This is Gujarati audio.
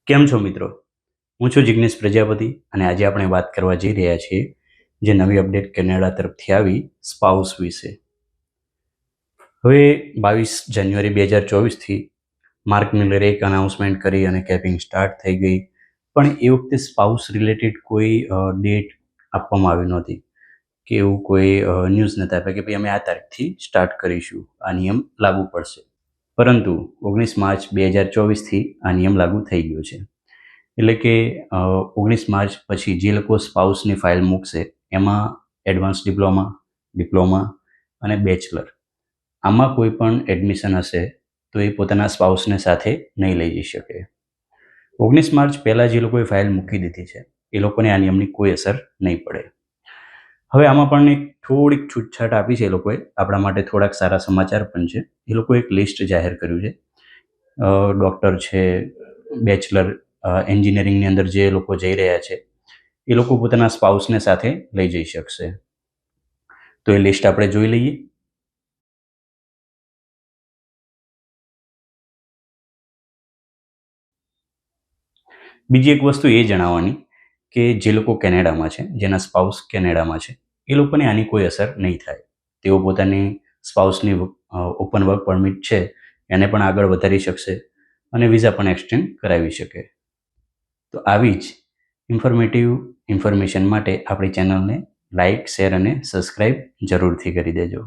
કેમ છો મિત્રો? હું છું જિગ્નેશ પ્રજાપતિ અને આજે આપણે વાત કરવા જઈ રહ્યા છીએ જે નવી અપડેટ કેનેડા તરફથી આવી સ્પાઉસ વિશે. હવે 22 જાન્યુઆરી 2024થી માર્ક મિલરે એક અનાઉન્સમેન્ટ કરી અને કેપિંગ સ્ટાર્ટ થઈ ગઈ. પણ એ વખતે સ્પાઉસ રિલેટેડ કોઈ ડેટ આપવામાં આવી નહોતી કે એવું કોઈ ન્યૂઝ નહોતા આપ્યા કે ભાઈ અમે આ તારીખથી સ્ટાર્ટ કરીશું, આ નિયમ લાગુ પડશે. પરંતુ 19 માર્ચ 2024થી આ નિયમ લાગુ થઈ ગયો છે. એટલે કે 19 માર્ચ પછી જે લોકો સ્પાઉસની ફાઇલ મૂકશે એમાં એડવાન્સ ડિપ્લોમા, ડિપ્લોમા અને બેચલર આમાં કોઈ પણ એડમિશન હશે તો એ પોતાના સ્પાઉસને સાથે નહીં લઈ જઈ શકે. 19 માર્ચ પહેલાં જે લોકોએ ફાઇલ મૂકી દીધી છે એ લોકોને આ નિયમની કોઈ અસર નહીં પડે. હવે આમાં પણ એક થોડીક છૂટછાટ આપી છે એ લોકોએ, આપણા માટે થોડાક સારા સમાચાર પણ છે. એ લોકોએ એક લિસ્ટ જાહેર કર્યું છે. ડૉક્ટર છે, બેચલર એન્જિનિયરિંગની અંદર જે લોકો જઈ રહ્યા છે એ લોકો પોતાના સ્પાઉસને સાથે લઈ જઈ શકશે. તો એ લિસ્ટ આપણે જોઈ લઈએ. બીજી એક વસ્તુ એ જણાવવાની કે જે લોકો કેનેડામાં છે, જેના સ્પાઉસ કેનેડામાં છે, એ લોકોને આની કોઈ અસર નહીં થાય. તેઓ પોતાની સ્પાઉસની ઓપન વર્ક પરમિટ છે એને પણ આગળ વધારી શકશે અને વિઝા પણ એક્સટેન્ડ કરાવી શકે. તો આવી જ ઇન્ફોર્મેશન માટે આપણી ચેનલને લાઇક, શેર અને સબસ્ક્રાઈબ જરૂરથી કરી દેજો.